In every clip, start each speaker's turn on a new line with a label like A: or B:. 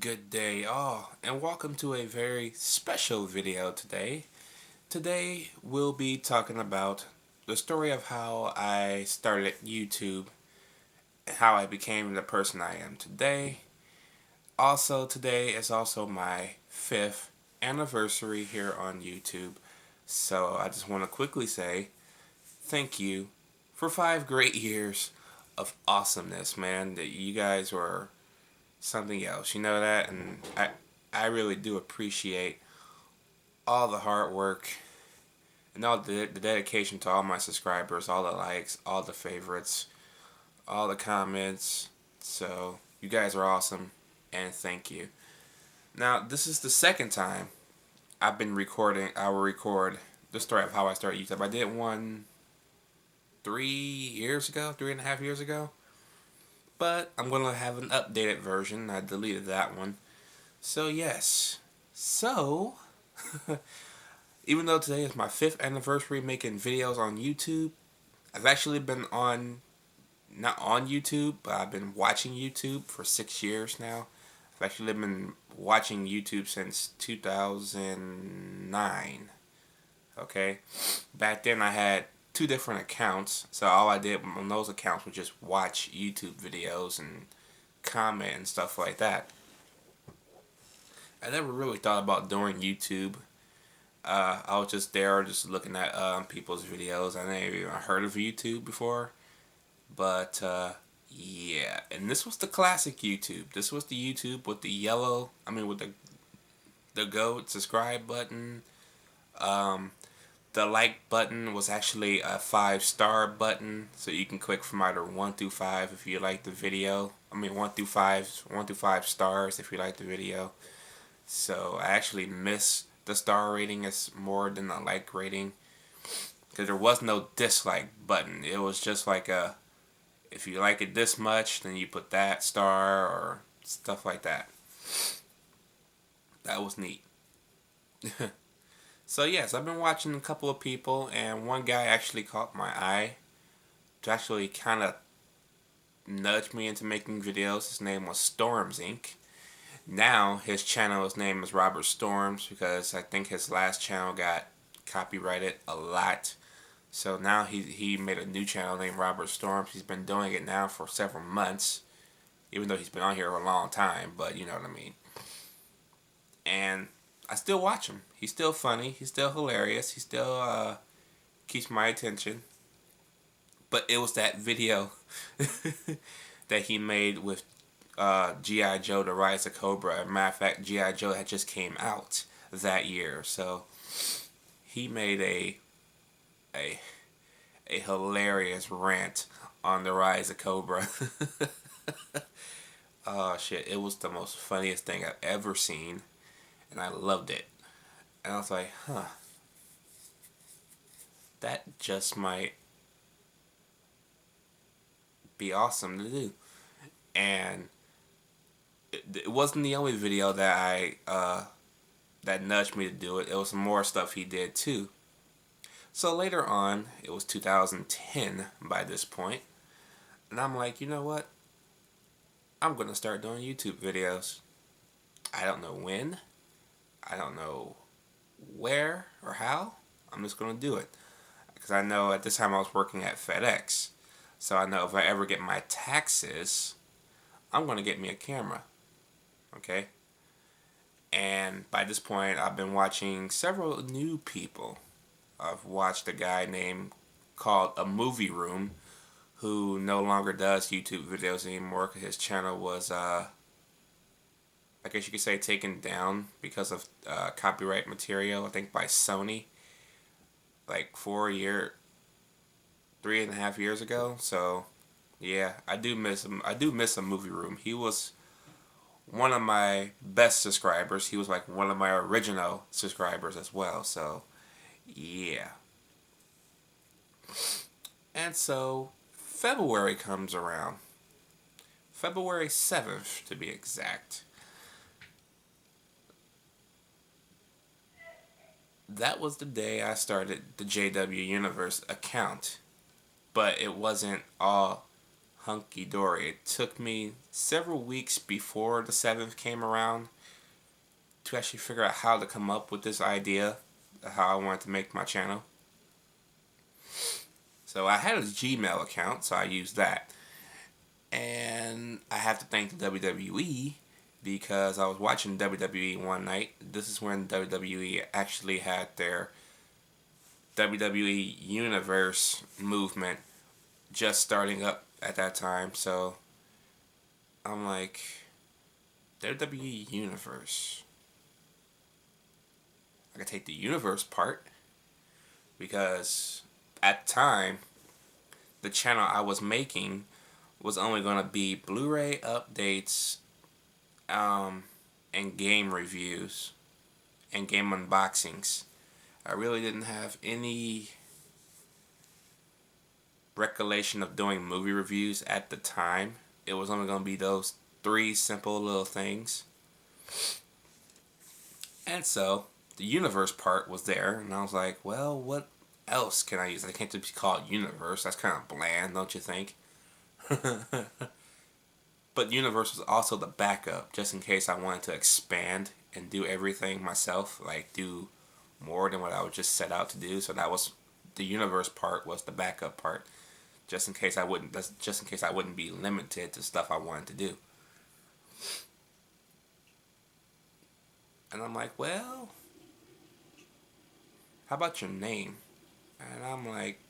A: Good day all, and welcome to a very special video today. Today we'll be talking about the story of how I started YouTube and how I became the person I am today. Also, today is also my 5th anniversary here on YouTube, so I just want to quickly say thank you for 5 great years of awesomeness, man. That you guys were something else. You know that, and I really do appreciate all the hard work and all the dedication to all my subscribers, all the likes, all the favorites, all the comments. So you guys are awesome, and thank you. Now this is the second time I've been recording. I will record the story of how I started YouTube. I did one 3 years ago, 3.5 years ago. But I'm going to have an updated version. I deleted that one. So yes. So, even though today is my 5th anniversary making videos on YouTube, I've actually been not on YouTube, but I've been watching YouTube for 6 years now. I've actually been watching YouTube since 2009. Okay? Back then I had 2 different accounts, so all I did on those accounts was just watch YouTube videos and comment and stuff like that. I never really thought about doing YouTube. I was just there, just looking at people's videos. I never even heard of YouTube before, but yeah. And this was the classic YouTube. This was the YouTube with the yellow. With the go subscribe button. The like button was actually a 5-star button, so you can click from either 1 through 5 if you like the video. 1 through 5 stars if you like the video. So I actually miss the star rating as more than the like rating, because there was no dislike button. It was just like if you like it this much, then you put that star or stuff like that. That was neat. So yes, I've been watching a couple of people, and one guy actually caught my eye to actually kind of nudge me into making videos. His name was Storms Inc. Now his channel's name is Robert Storms, because I think his last channel got copyrighted a lot. So now he made a new channel named Robert Storms. He's been doing it now for several months, even though he's been on here for a long time, but you know what I mean. And I still watch him. He's still funny. He's still hilarious. He still keeps my attention. But it was that video that he made with G.I. Joe: The Rise of Cobra. As a matter of fact, G.I. Joe had just came out that year. So he made a hilarious rant on The Rise of Cobra. Oh shit, it was the most funniest thing I've ever seen. And I loved it. And I was like, that just might be awesome to do. And it wasn't the only video that that nudged me to do it. It was some more stuff he did too. So later on, it was 2010 by this point, and I'm like, you know what? I'm going to start doing YouTube videos. I don't know when. I don't know where or how. I'm just going to do it. Because I know at this time I was working at FedEx. So I know if I ever get my taxes, I'm going to get me a camera. Okay? And by this point, I've been watching several new people. I've watched a guy called A Movie Room, who no longer does YouTube videos anymore because his channel was I guess you could say taken down because of copyright material, I think by Sony, like 3.5 years ago. So yeah, I do miss him. I do miss A Movie Room. He was one of my best subscribers. He was like one of my original subscribers as well. So yeah. And so February comes around. February 7th to be exact. That was the day I started the JWUniverse account. But it wasn't all hunky-dory. It took me several weeks before the 7th came around to actually figure out how to come up with this idea of how I wanted to make my channel. So I had a Gmail account, so I used that. And I have to thank the WWE because I was watching WWE one night. This is when WWE actually had their JWUniverse movement just starting up at that time. So I'm like, JWUniverse. I could take the universe part because at the time, the channel I was making was only going to be Blu-ray updates and game reviews and game unboxings. I really didn't have any recollection of doing movie reviews at the time. It was only going to be those 3 simple little things. And so, the universe part was there, and I was like, well, what else can I use? I can't just call it universe. That's kind of bland, don't you think? But universe was also the backup, just in case I wanted to expand and do everything myself, like do more than what I was just set out to do. So that was the universe part, was the backup part, just in case I wouldn't be limited to stuff I wanted to do. And I'm like, well, how about your name? And I'm like,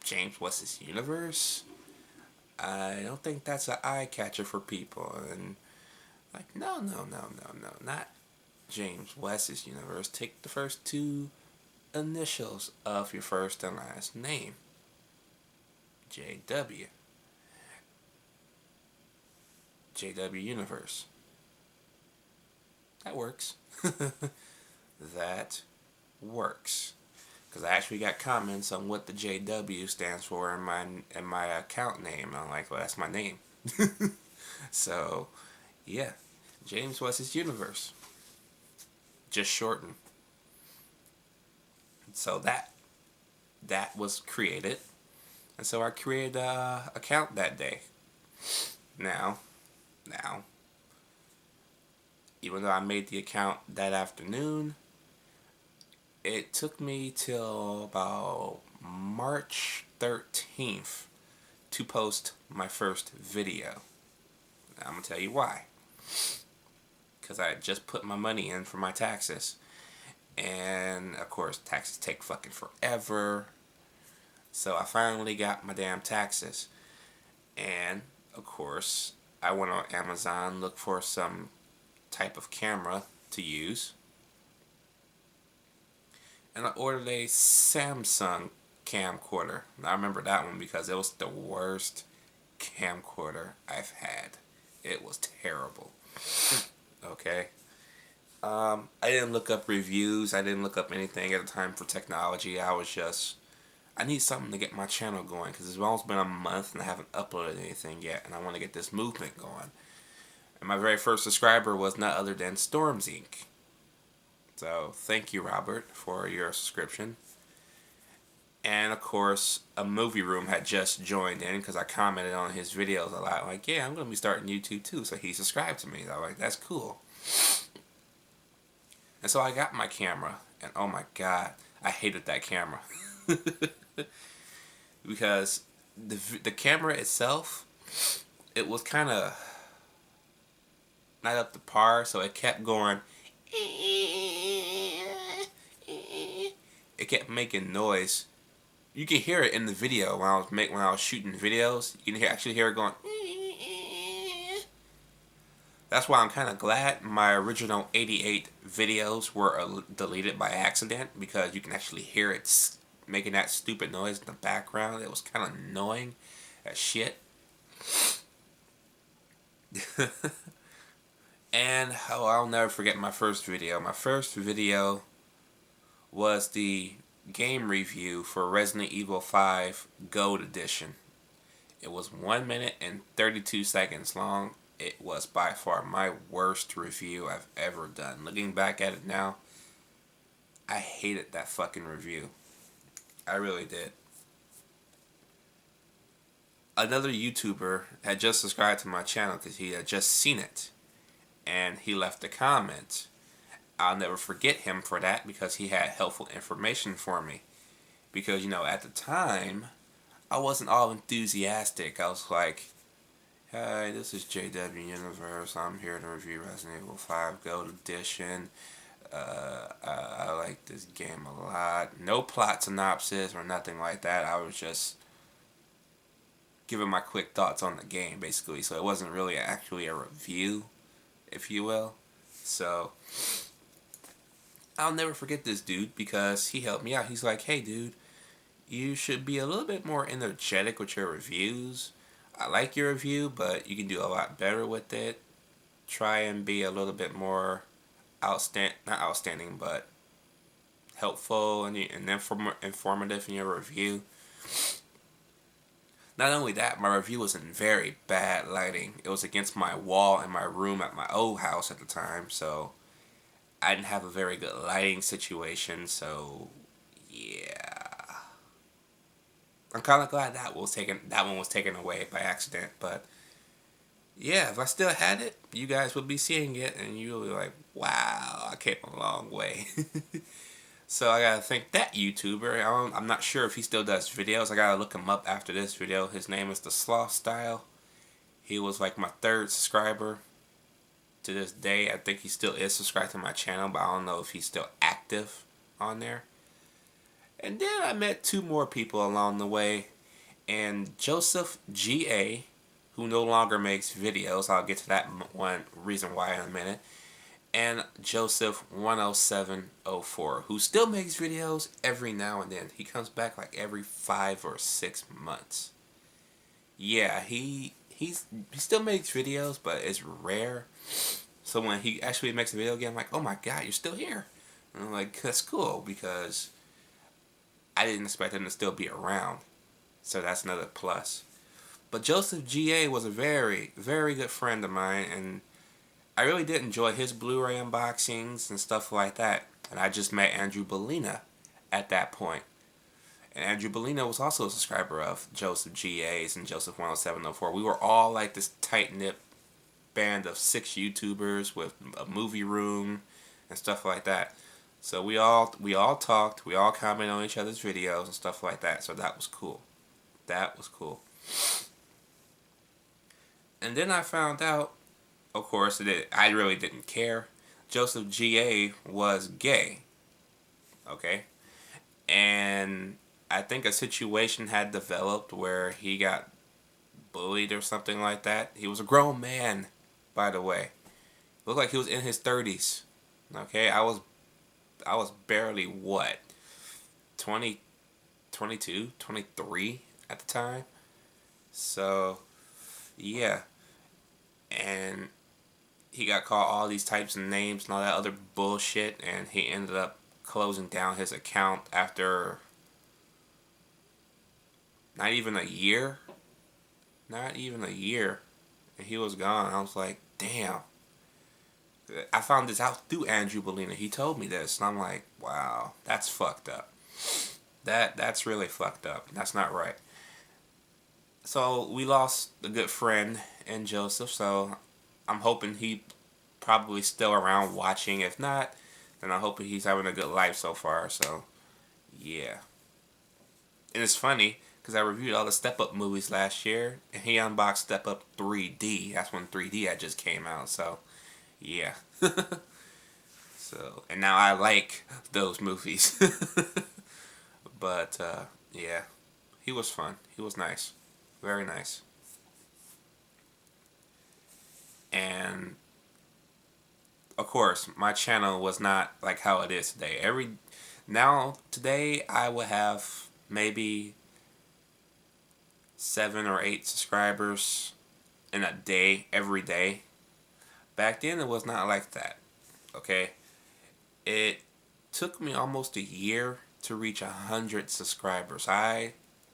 A: James, what's this, universe? I don't think that's an eye catcher for people. And like, no, not James West's universe. Take the first 2 initials of your first and last name. JW. JWUniverse. That works. That works. Because I actually got comments on what the JW stands for in my account name. I'm like, well, that's my name. So, yeah. James West's Universe. Just shortened. So that was created. And so I created an account that day. Now, even though I made the account that afternoon, it took me till about March 13th to post my first video. Now, I'm going to tell you why. Because I just put my money in for my taxes. And, of course, taxes take fucking forever. So I finally got my damn taxes. And, of course, I went on Amazon, looked for some type of camera to use. And I ordered a Samsung camcorder. And I remember that one because it was the worst camcorder I've had. It was terrible. Okay. I didn't look up reviews. I didn't look up anything at the time for technology. I was just, I need something to get my channel going because it's almost been a month and I haven't uploaded anything yet. And I want to get this movement going. And my very first subscriber was none other than Storms Inc. So, thank you, Robert, for your subscription. And, of course, a movie room had just joined in because I commented on his videos a lot. Like, yeah, I'm going to be starting YouTube too. So, he subscribed to me. I was like, that's cool. And so, I got my camera. And, oh my God, I hated that camera. Because the camera itself, it was kind of not up to par. So, it kept going. It kept making noise. You can hear it in the video when I was shooting videos. You can actually hear it going. That's why I'm kind of glad my original 88 videos were deleted by accident, because you can actually hear it making that stupid noise in the background. It was kind of annoying as shit. And I'll never forget my first video. My first video was the game review for Resident Evil 5 Gold Edition. It was 1 minute and 32 seconds long. It was by far my worst review I've ever done. Looking back at it now, I hated that fucking review. I really did. another YouTuber had just subscribed to my channel because he had just seen it. And he left a comment. I'll never forget him for that because he had helpful information for me. Because, you know, at the time, I wasn't all enthusiastic. I was like, "Hi, this is JWUniverse. I'm here to review Resident Evil 5 Gold Edition. I like this game a lot." No plot synopsis or nothing like that. I was just giving my quick thoughts on the game, basically. So it wasn't really actually a review, if you will. So I'll never forget this dude because he helped me out. He's like, "Hey, dude, you should be a little bit more energetic with your reviews. I like your review, but you can do a lot better with it. Try and be a little bit more not outstanding, but helpful and informative in your review." Not only that, my review was in very bad lighting. It was against my wall in my room at my old house at the time, so I didn't have a very good lighting situation, so yeah. I'm kind of glad that one was taken away by accident, but yeah, if I still had it, you guys would be seeing it, and you'll be like, "Wow, I came a long way." So I gotta thank that YouTuber. I'm not sure if he still does videos. I gotta look him up after this video. His name is The Sloth Style. He was like my 3rd subscriber to this day. I think he still is subscribed to my channel, but I don't know if he's still active on there. And then I met 2 more people along the way, and Joseph GA, who no longer makes videos. I'll get to that one reason why in a minute. And Joseph 10704, who still makes videos every now and then. He comes back like every 5 or 6 months. Yeah, he still makes videos, but it's rare. So when he actually makes a video again, I'm like, "Oh my god, you're still here." And I'm like, "That's cool," because I didn't expect him to still be around. So that's another plus. But Joseph GA was a very, very good friend of mine, and I really did enjoy his Blu-ray unboxings and stuff like that. And I just met Andrew Bellina at that point. And Andrew Bellina was also a subscriber of Joseph GA's and Joseph 10704. We were all like this tight-knit band of 6 YouTubers with a movie room and stuff like that. So we all talked, we all commented on each other's videos and stuff like that. So that was cool. That was cool. And then I found out, of course, that I really didn't care. Joseph GA was gay. Okay? And I think a situation had developed where he got bullied or something like that. He was a grown man, by the way. Looked like he was in his 30s. Okay? I was barely, what, 20, 22, 23 at the time. So, yeah. And he got called all these types of names and all that other bullshit, and he ended up closing down his account after not even a year. Not even a year. And he was gone. I was like, damn. I found this out through Andrew Bellina. He told me this, and I'm like, wow, that's fucked up. That's really fucked up. That's not right. So we lost a good friend in Joseph, so I'm hoping he probably still around watching. If not, then I hope he's having a good life so far. So, yeah. And it's funny, because I reviewed all the Step Up movies last year, and he unboxed Step Up 3D. That's when 3D had just came out, so, yeah. So, and now I like those movies. But, yeah. He was fun. He was nice. Very nice. And of course, my channel was not like how it is today. Today I will have maybe 7 or 8 subscribers in a day, every day. Back then it was not like that. Okay? It took me almost a year to reach 100 subscribers. I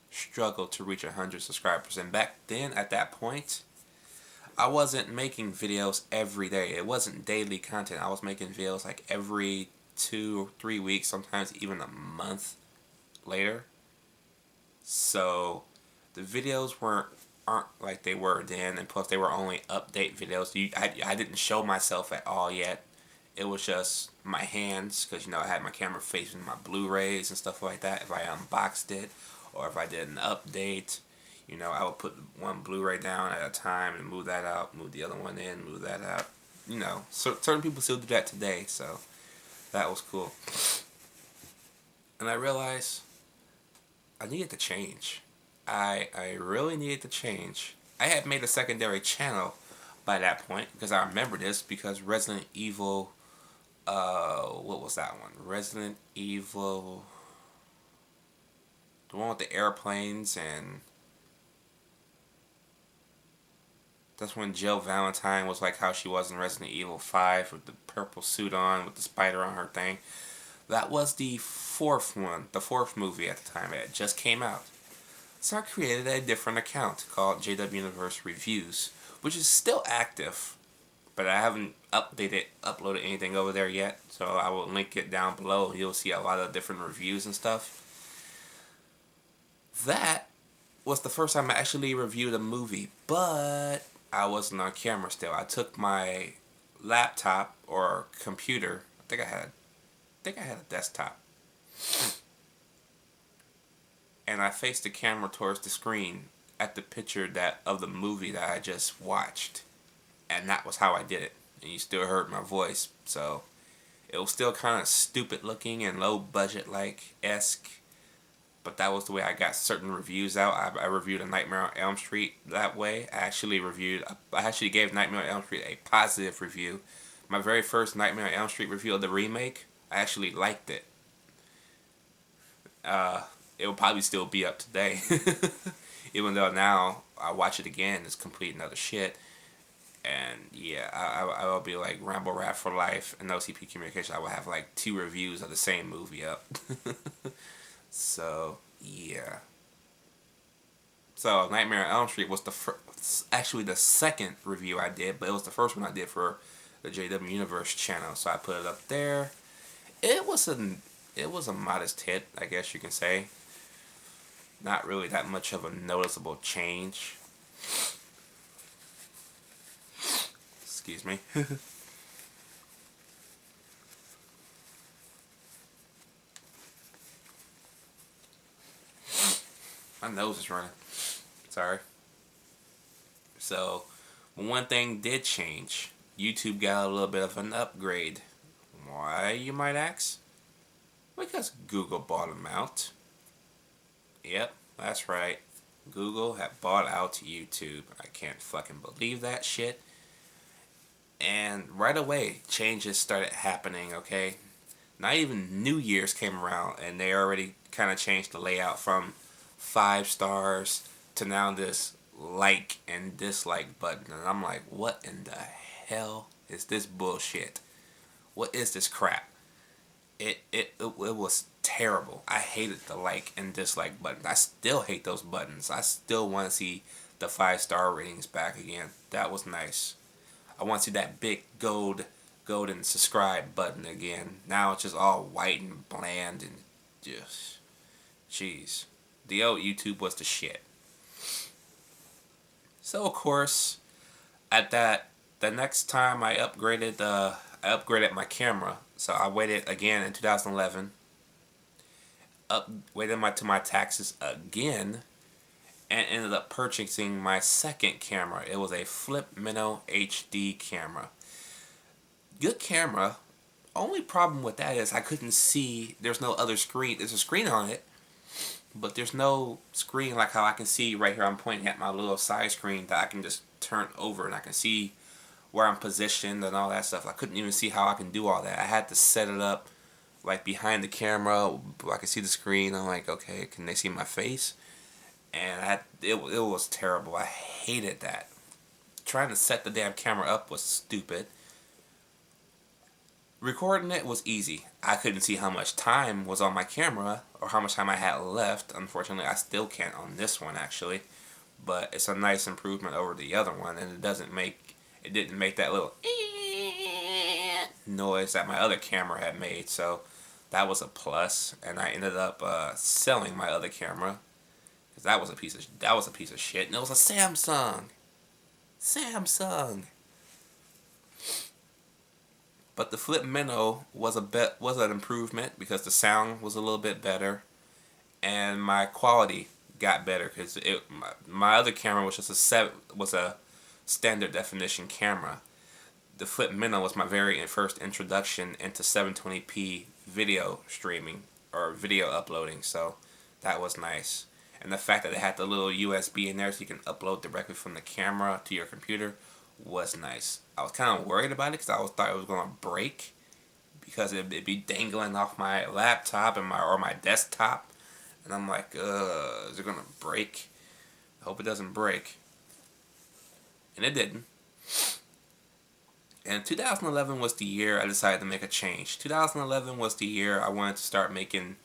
A: struggled to reach 100 subscribers, and back then at that point I wasn't making videos every day. It wasn't daily content. I was making videos like every 2 or 3 weeks, sometimes even a month later. So the videos weren't aren't like they were then, and plus they were only update videos. I didn't show myself at all yet. It was just my hands, because you know I had my camera facing my Blu-rays and stuff like that. If I unboxed it, or if I did an update, you know, I would put one Blu-ray down at a time and move that out, move the other one in, move that out. You know, certain people still do that today, so that was cool. And I realized I needed to change. I really needed to change. I had made a secondary channel by that point, because I remember this, because Resident Evil, what was that one? Resident Evil, the one with the airplanes, and that's when Jill Valentine was like how she was in Resident Evil 5 with the purple suit on, with the spider on her thing. That was the fourth one, the fourth movie at the time. It just came out. So I created a different account called JWUniverse Reviews, which is still active, but I haven't uploaded anything over there yet. So I will link it down below. You'll see a lot of different reviews and stuff. That was the first time I actually reviewed a movie, but I wasn't on camera still. I took my laptop or computer. I think I had a desktop. And I faced the camera towards the screen at the picture of the movie that I just watched. And that was how I did it. And you still heard my voice. So it was still kind of stupid looking and low budget like-esque. But that was the way I got certain reviews out. I reviewed A Nightmare on Elm Street that way. I actually gave Nightmare on Elm Street a positive review. My very first Nightmare on Elm Street review of the remake, I actually liked it. It will probably still be up today. Even though now I watch it again, it's complete another shit. And yeah, I will be like Rambo Rat for life and OCP Communication. I will have like 2 reviews of the same movie up. So yeah. So Nightmare on Elm Street was actually the second review I did, but it was the first one I did for the JWUniverse channel. So I put it up there. It was a modest hit, I guess you can say. Not really that much of a noticeable change. Excuse me. My nose is running. Sorry. So, one thing did change. YouTube got a little bit of an upgrade. Why, you might ask? Because Google bought them out. Yep, that's right. Google had bought out YouTube. I can't fucking believe that shit. And right away, changes started happening, okay? Not even New Year's came around, and they already kind of changed the layout from 5 stars to now this like and dislike button. And I'm like, what in the hell is this bullshit? What is this crap? It was terrible. I hated the like and dislike button. I still hate those buttons. I still want to see the 5-star ratings back again. That was nice. I want to see that big golden subscribe button again. Now it's just all white and bland and just, jeez. The old YouTube was the shit. So of course, the next time I upgraded my camera. So I waited again in 2011. Waited to my taxes again, and ended up purchasing my second camera. It was a Flip Minnow HD camera. Good camera. Only problem with that is I couldn't see. There's no other screen. There's a screen on it, but there's no screen like how I can see right here. I'm pointing at my little side screen that I can just turn over and I can see where I'm positioned and all that stuff. I couldn't even see how I can do all that. I had to set it up like behind the camera. I could see the screen. I'm like, okay, can they see my face? And it was terrible. I hated that. Trying to set the damn camera up was stupid. Recording it was easy. I couldn't see how much time was on my camera or how much time I had left. Unfortunately, I still can't on this one actually. But it's a nice improvement over the other one, and it didn't make that little noise that my other camera had made, so that was a plus. And I ended up selling my other camera Cause that was a piece of shit, and it was a Samsung. Samsung. But the Flip Minnow was an improvement because the sound was a little bit better, and my quality got better because my other camera was just a standard definition camera. The Flip Minnow was my very first introduction into 720p video streaming or video uploading, so that was nice. And the fact that it had the little USB in there so you can upload directly from the camera to your computer was nice. I was kind of worried about it because I thought it was going to break because it'd be dangling off my laptop and my desktop. And I'm like, is it going to break? I hope it doesn't break. And it didn't. And 2011 was the year I decided to make a change. 2011 was the year I wanted to start making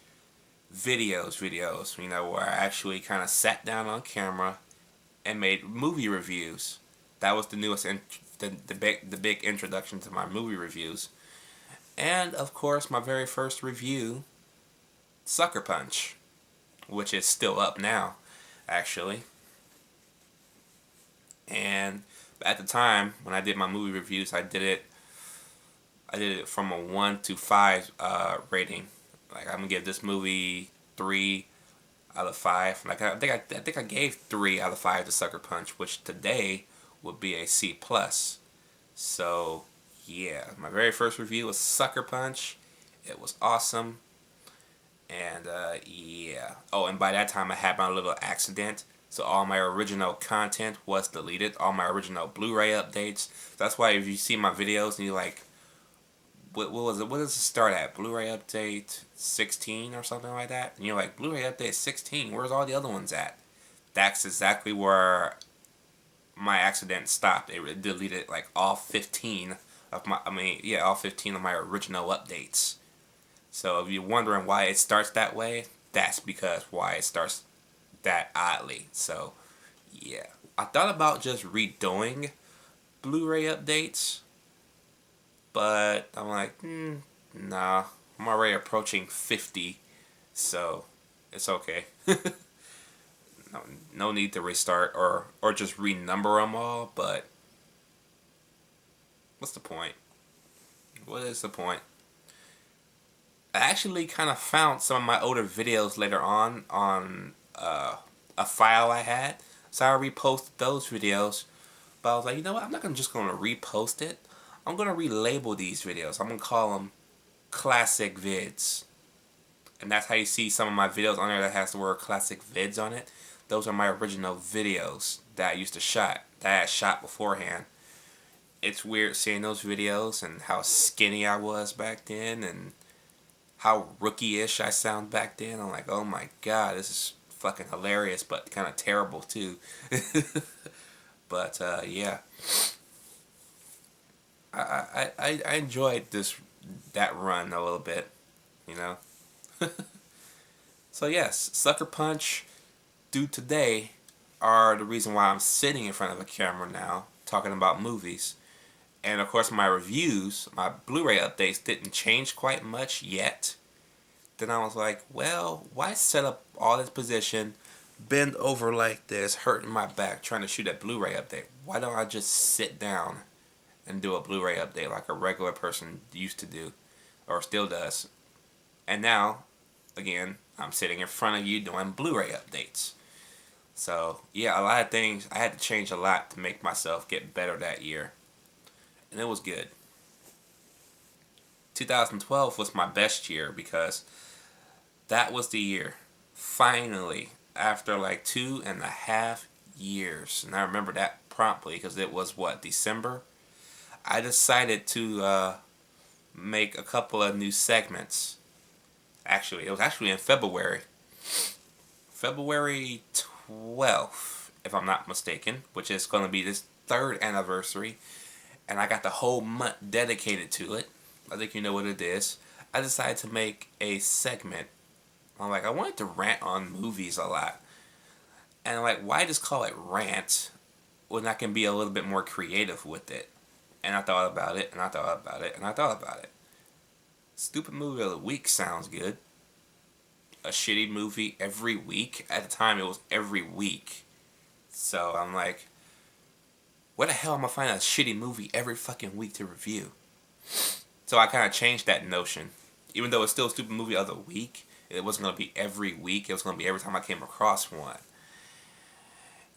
A: videos, you know, where I actually kind of sat down on camera and made movie reviews. That was the newest, the big introduction to my movie reviews. And, of course, my very first review, Sucker Punch, which is still up now, actually. And at the time, when I did my movie reviews, I did it from a 1 to 5 rating. Like, I'm gonna give this movie 3 out of 5. Like, I think I gave 3 out of 5 to Sucker Punch, which today would be a C+. So, yeah, my very first review was Sucker Punch. It was awesome. And, yeah. Oh, and by that time I had my little accident. So all my original content was deleted. All my original Blu-ray updates. That's why if you see my videos and you're like, what was it? What does it start at? Blu-ray update 16 or something like that? And you're like, Blu-ray update 16? Where's all the other ones at? That's exactly where my accident stopped. It deleted like all 15 of my, all 15 of my original updates. So if you're wondering why it starts that way, that's because why it starts that oddly. So, yeah. I thought about just redoing Blu-ray updates, but I'm like, nah. I'm already approaching 50, so it's okay. No need to restart or just renumber them all, but what's the point? What is the point? I actually kind of found some of my older videos later on a file I had, so I reposted those videos. But I was like, you know what? I'm not just going to repost it. I'm going to relabel these videos. I'm going to call them classic vids. And that's how you see some of my videos on there that has the word classic vids on it. Those are my original videos that I used to shot, that I had shot beforehand. It's weird seeing those videos and how skinny I was back then and how rookie-ish I sound back then. I'm like, oh my god, this is fucking hilarious, but kind of terrible too. But yeah, I enjoyed that run a little bit, you know. So yes, Sucker Punch, Due Today are the reason why I'm sitting in front of a camera now talking about movies. And of course my reviews, my Blu-ray updates didn't change quite much yet. Then I was like, well, why set up all this position, bend over like this, hurting my back, trying to shoot a Blu-ray update? Why don't I just sit down and do a Blu-ray update like a regular person used to do, or still does? And now, again, I'm sitting in front of you doing Blu-ray updates. So, yeah, a lot of things, I had to change a lot to make myself get better that year. And it was good. 2012 was my best year because that was the year, finally, after like 2.5 years, and I remember that promptly because it was, December? I decided to make a couple of new segments. Actually, it was actually in February. February 12th, if I'm not mistaken, which is going to be this 3rd anniversary, and I got the whole month dedicated to it. I think you know what it is. I decided to make a segment. I'm like, I wanted to rant on movies a lot. And I'm like, why just call it rant when I can be a little bit more creative with it? And I thought about it, and I thought about it, and I thought about it. Stupid movie of the week sounds good. a shitty movie every week. At the time, it was every week. So I'm like, where the hell am I finding a shitty movie every fucking week to review? So I kind of changed that notion. Even though it's still a stupid movie of the week, it wasn't going to be every week. It was going to be every time I came across one.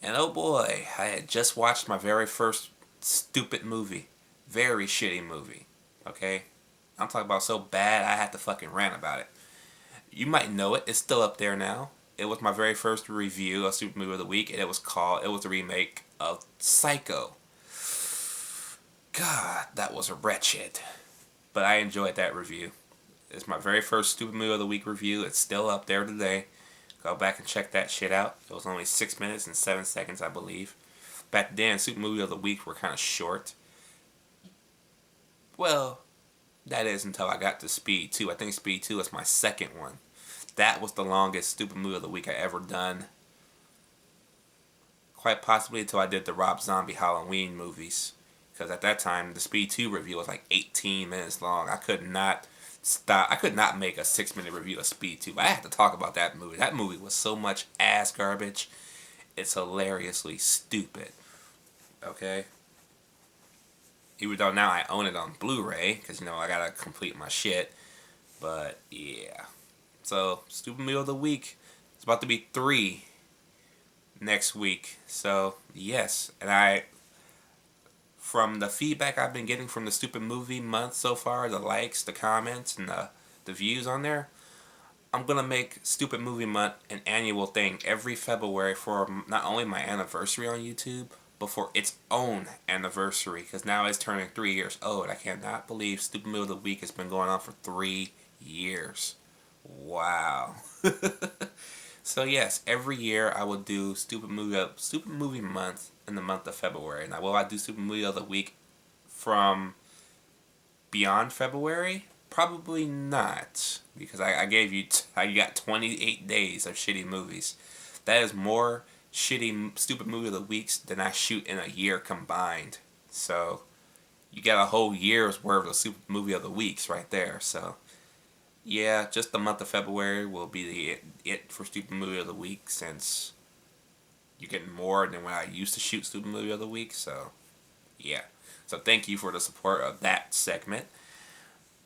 A: And oh boy, I had just watched my very first stupid movie. Very shitty movie. Okay? I'm talking about so bad I had to fucking rant about it. You might know it. It's still up there now. It was my very first review of Super Movie of the Week, and it was the remake of Psycho. God, that was wretched. But I enjoyed that review. It's my very first Stupid Movie of the Week review. It's still up there today. Go back and check that shit out. It was only 6 minutes and 7 seconds, I believe. Back then, Super Movie of the Week were kind of short. Well, that is until I got to Speed 2. I think Speed 2 is my second one. That was the longest Stupid Movie of the Week I ever done. Quite possibly until I did the Rob Zombie Halloween movies. Because at that time, the Speed 2 review was like 18 minutes long. I could not make a 6-minute review of Speed 2. I had to talk about that movie. That movie was so much ass garbage. It's hilariously stupid. Okay? Even though now I own it on Blu-ray. Because, I gotta complete my shit. But, yeah. So, Stupid Movie of the Week. It's about to be 3 next week. So, yes. And from the feedback I've been getting from the Stupid Movie month so far, the likes, the comments, and the views on there, I'm going to make Stupid Movie Month an annual thing every February for not only my anniversary on YouTube, but for its own anniversary. Because now it's turning 3 years old. I cannot believe Stupid Movie of the Week has been going on for 3 years. Wow. So yes, every year I will do Stupid Movie Month in the month of February. Now, will I do Stupid Movie of the Week from beyond February? Probably not, because I got 28 days of shitty movies. That is more Stupid Movie of the Weeks than I shoot in a year combined. So you got a whole year's worth of Stupid Movie of the Weeks right there. So yeah, just the month of February will be it for Stupid Movie of the Week, since you're getting more than when I used to shoot Stupid Movie of the Week. So yeah, so thank you for the support of that segment.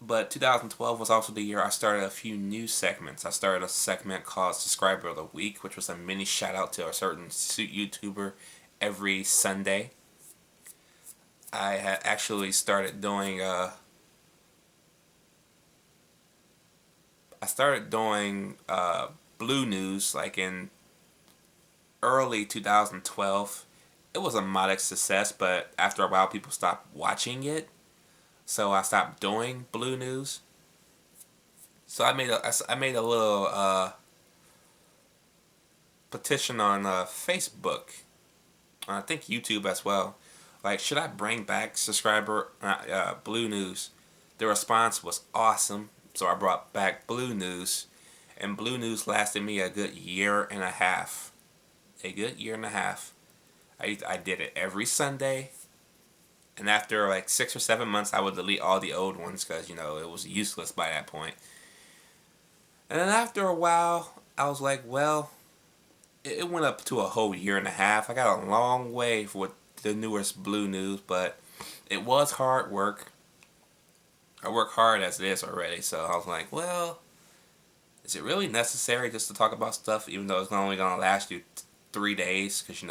A: But 2012 was also the year I started a few new segments. I started a segment called Subscriber of the Week, which was a mini shout out to a certain YouTuber every Sunday. I had actually started doing Blue News like in early 2012. It was a modest success, but after a while people stopped watching it. So I stopped doing Blue News. So I made a little petition on Facebook. I think YouTube as well. Like, should I bring back Blue News? The response was awesome. So I brought back Blue News. And Blue News lasted me a good year and a half. A good year and a half. I did it every Sunday. And after like 6 or 7 months, I would delete all the old ones because, it was useless by that point. And then after a while, I was like, well, it went up to a whole year and a half. I got a long way with the newest Blue News, but it was hard work. I work hard as it is already, so I was like, well, is it really necessary just to talk about stuff, even though it's only going to last you 3 days? Because,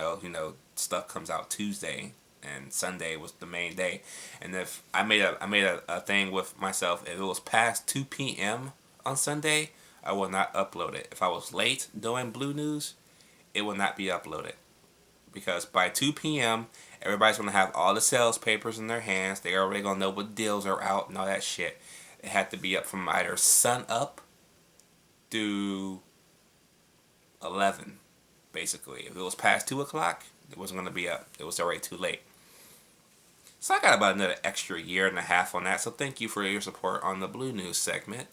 A: stuff comes out Tuesday, and Sunday was the main day. And if I made a thing with myself, if it was past 2 p.m. on Sunday, I will not upload it. If I was late doing Blue News, it will not be uploaded. Because by 2 p.m., everybody's going to have all the sales papers in their hands. They're already going to know what deals are out and all that shit. It had to be up from either sun up to 11, basically. If it was past 2 o'clock, it wasn't going to be up. It was already too late. So I got about another extra year and a half on that. So thank you for your support on the Blue News segment.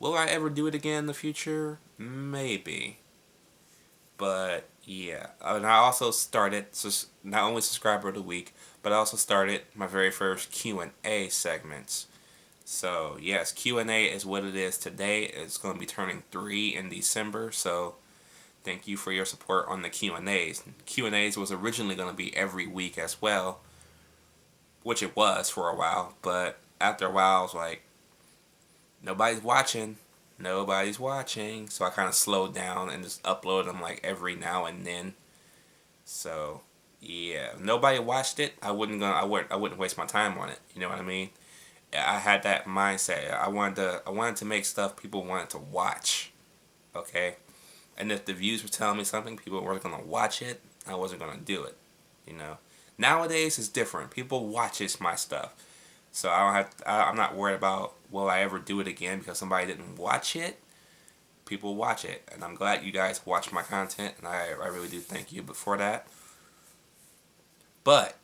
A: Will I ever do it again in the future? Maybe. But yeah, and I also started not only Subscriber of the Week, but I also started my very first Q&A segments. So yes, Q&A is what it is today. It's going to be turning 3 in December. So thank you for your support on the Q&As. Q&As was originally going to be every week as well, which it was for a while. But after a while, I was like, nobody's watching. Nobody's watching. So I kind of slowed down and just upload them like every now and then. So yeah, if nobody watched it, I wouldn't waste my time on it. You know what I mean? I had that mindset. I wanted to make stuff people wanted to watch. Okay? And if the views were telling me something, people weren't gonna watch it, I wasn't gonna do it. You know? Nowadays it's different. People watches my stuff. So I'm not worried about will I ever do it again because somebody didn't watch it. People watch it. And I'm glad you guys watch my content, and I really do thank you for that. But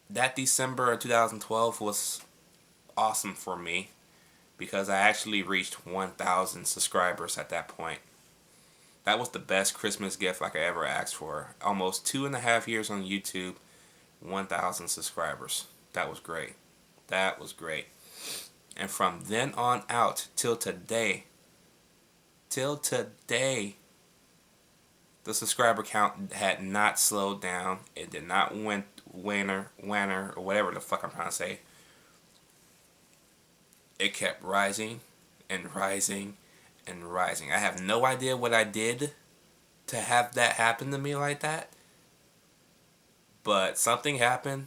A: that December of 2012 was awesome for me because I actually reached 1,000 subscribers at that point. That was the best Christmas gift I could ever ask for. Almost 2.5 years on YouTube, 1,000 subscribers. That was great. That was great. And from then on out till today, the subscriber count had not slowed down. It did not winner, or whatever the fuck I'm trying to say. It kept rising and rising and rising. I have no idea what I did to have that happen to me like that. But something happened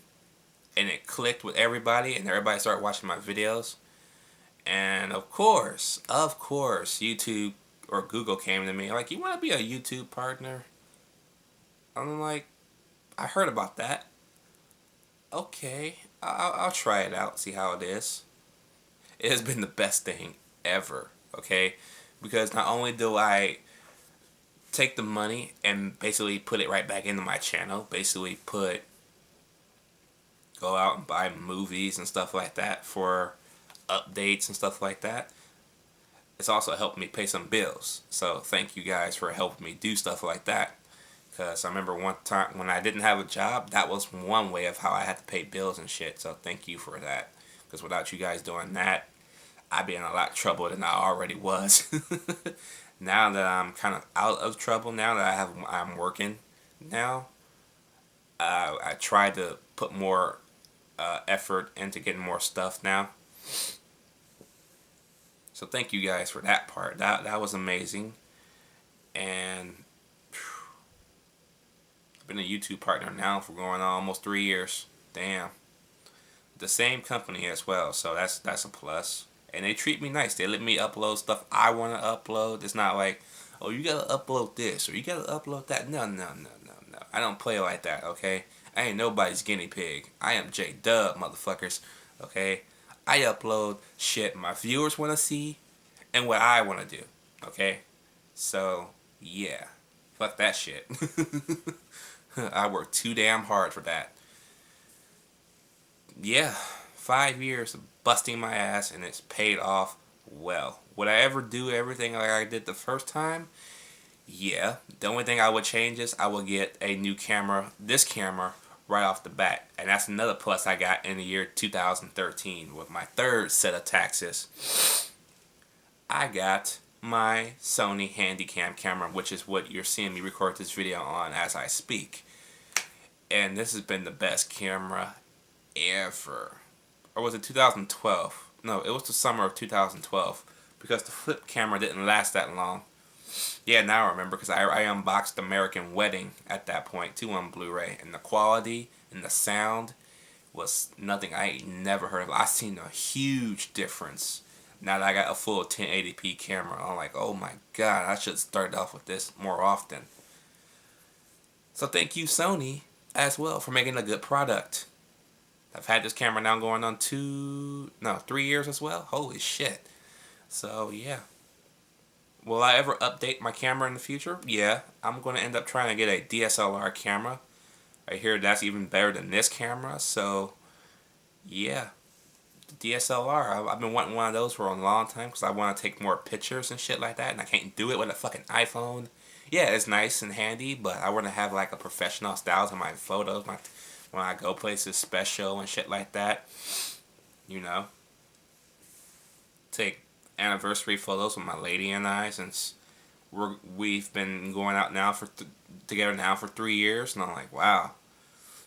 A: and it clicked with everybody and everybody started watching my videos. And of course, YouTube or Google came to me like, you want to be a YouTube partner? I'm like, I heard about that. Okay, I'll try it out, see how it is. It has been the best thing ever, okay? Because not only do I take the money and basically put it right back into my channel, go out and buy movies and stuff like that for updates and stuff like that. It's also helped me pay some bills. So thank you guys for helping me do stuff like that. Because I remember one time when I didn't have a job, that was one way of how I had to pay bills and shit. So thank you for that. Because without you guys doing that, I'd be in a lot of trouble than I already was. Now that I'm kind of out of trouble, now that I'm working now, I try to put more effort into getting more stuff now. So thank you guys for that part. That was amazing. And I've been a YouTube partner now for going on almost 3 years. Damn. The same company as well, so that's a plus. And they treat me nice. They let me upload stuff I want to upload. It's not like, oh, you gotta upload this or you gotta upload that. No. I don't play like that, okay? I ain't nobody's guinea pig. I am JW, motherfuckers, okay? I upload shit my viewers want to see and what I want to do, okay? So, yeah. Fuck that shit. I work too damn hard for that. Yeah, 5 years of busting my ass and it's paid off well. Would I ever do everything like I did the first time? Yeah. The only thing I would change is I would get a new camera, this camera, right off the bat. And that's another plus I got in the year 2013 with my third set of taxes. I got my Sony Handycam camera, which is what you're seeing me record this video on as I speak. And this has been the best camera ever. Or was it 2012? No, it was the summer of 2012 because the flip camera didn't last that long. Yeah, now I remember because I unboxed American Wedding at that point too on Blu-ray, and the quality and the sound was nothing I ain't never heard of. I seen a huge difference now that I got a full 1080p camera. I'm like, oh my god, I should start off with this more often. So thank you, Sony, as well, for making a good product. I've had this camera now going on 3 years as well. Holy shit. So, yeah. Will I ever update my camera in the future? Yeah. I'm going to end up trying to get a DSLR camera. I hear that's even better than this camera. So, yeah. The DSLR. I've been wanting one of those for a long time because I want to take more pictures and shit like that. And I can't do it with a fucking iPhone. Yeah, it's nice and handy, but I want to have like a professional style to my photos. When I go places special and shit like that, you know. take anniversary photos with my lady and I, since we've been going out now together now for 3 years, and I'm like, wow,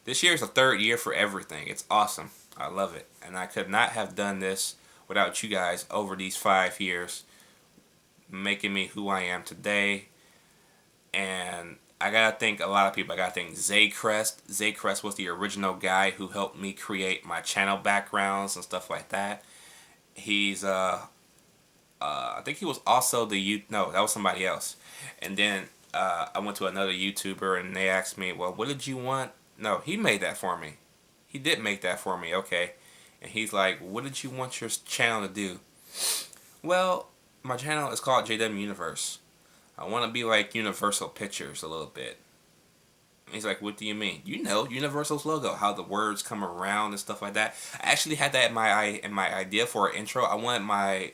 A: this year is the 3rd year for everything. It's awesome. I love it, and I could not have done this without you guys over these 5 years, making me who I am today. And I gotta thank a lot of people. I gotta thank Zaycrest. Zaycrest was the original guy who helped me create my channel backgrounds and stuff like that. He's I think he was also no, that was somebody else. And then I went to another YouTuber and they asked me, well, what did you want? No, he made that for me. He did make that for me, okay. And he's like, what did you want your channel to do? Well, my channel is called JWUniverse. I want to be like Universal Pictures a little bit. And he's like, what do you mean? You know, Universal's logo, how the words come around and stuff like that. I actually had that in my idea for an intro. I wanted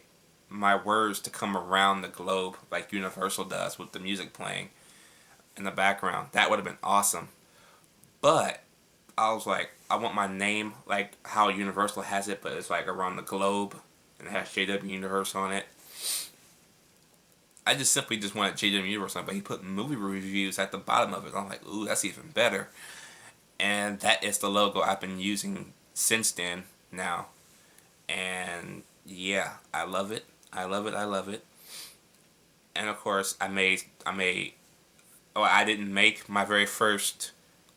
A: my words to come around the globe like Universal does with the music playing in the background. That would have been awesome. But I was like, I want my name like how Universal has it, but it's like around the globe and it has JWUniverse on it. I just simply just wanted JWUniverse on it, but he put movie reviews at the bottom of it. I'm like, ooh, that's even better. And that is the logo I've been using since then now. And yeah, I love it. I love it. I love it. And of course, I didn't make my very first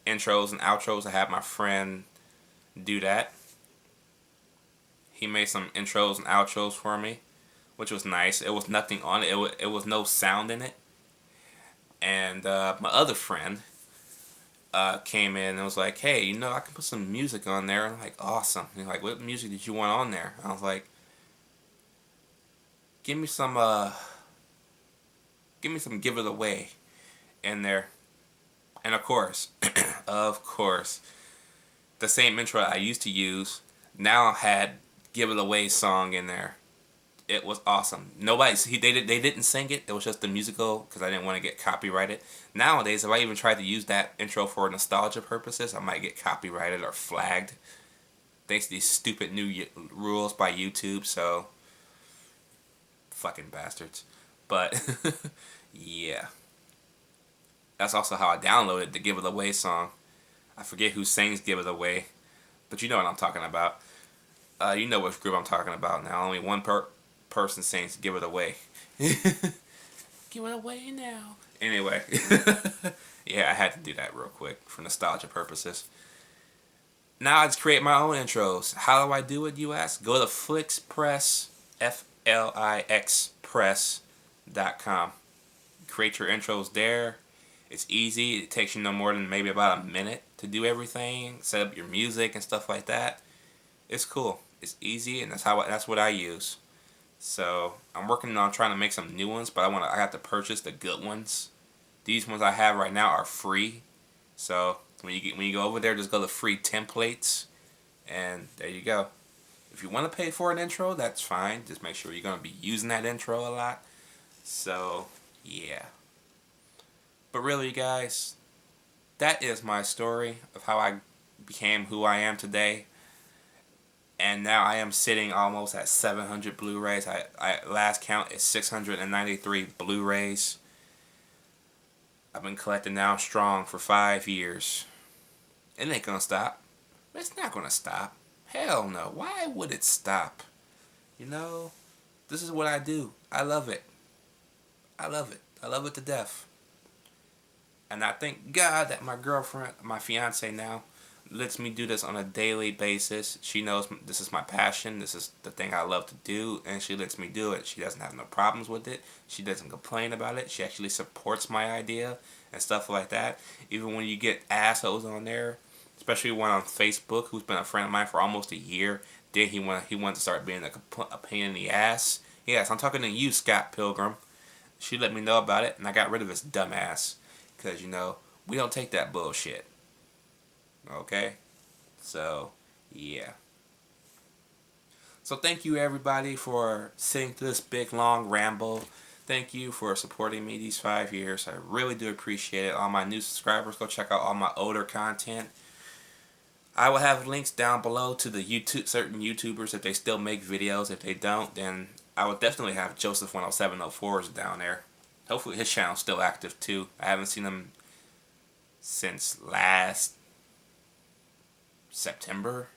A: intros and outros. I had my friend do that. He made some intros and outros for me, which was nice. It was nothing on it. It was no sound in it. And my other friend came in and was like, hey, you know, I can put some music on there. I'm like, awesome. He's like, what music did you want on there? I was like, give me some Give It Away in there. And of course, the same intro I used to use now had Give It Away song in there. It was awesome. They didn't sing it. It was just the musical because I didn't want to get copyrighted. Nowadays, if I even tried to use that intro for nostalgia purposes, I might get copyrighted or flagged. Thanks to these stupid new rules by YouTube. So, fucking bastards. But yeah, that's also how I downloaded the Give It Away song. I forget who sings Give It Away, but you know what I'm talking about. You know which group I'm talking about now. Only one person sings Give It Away. Give it away now. Anyway, yeah, I had to do that real quick for nostalgia purposes. Now I just create my own intros. How do I do it, you ask? Go to FlixPress, FlixPress.com. Create your intros there. It's easy. It takes you no more than maybe about a minute to do everything. Set up your music and stuff like that. It's cool. It's easy, and that's what I use. So I'm working on trying to make some new ones, but I have to purchase the good ones. These ones I have right now are free. So when you go over there, just go to free templates, and there you go. If you want to pay for an intro, that's fine. Just make sure you're going to be using that intro a lot. So yeah. But really, guys, that is my story of how I became who I am today. And now I am sitting almost at 700 Blu-rays. I last count is 693 Blu-rays. I've been collecting now strong for 5 years. It ain't gonna stop. It's not gonna stop. Hell no. Why would it stop? You know, this is what I do. I love it. I love it. I love it to death. And I thank God that my girlfriend, my fiance now, lets me do this on a daily basis. She knows this is my passion. This is the thing I love to do, and she lets me do it. She doesn't have no problems with it. She doesn't complain about it. She actually supports my idea and stuff like that. Even when you get assholes on there, especially one on Facebook who's been a friend of mine for almost a year, then he wanted to start being a pain in the ass. Yes, I'm talking to you, Scott Pilgrim. She let me know about it, and I got rid of his dumb ass. Because, you know, we don't take that bullshit. Okay? So, yeah. So, thank you, everybody, for sitting through this big, long ramble. Thank you for supporting me these 5 years. I really do appreciate it. All my new subscribers, go check out all my older content. I will have links down below to the certain YouTubers if they still make videos. If they don't, then I would definitely have Joseph 10704s down there. Hopefully his channel's still active too. I haven't seen him since last September,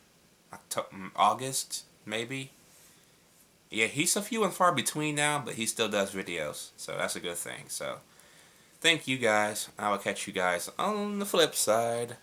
A: August, maybe. Yeah, he's a few and far between now, but he still does videos, so that's a good thing. So, thank you guys. I will catch you guys on the flip side.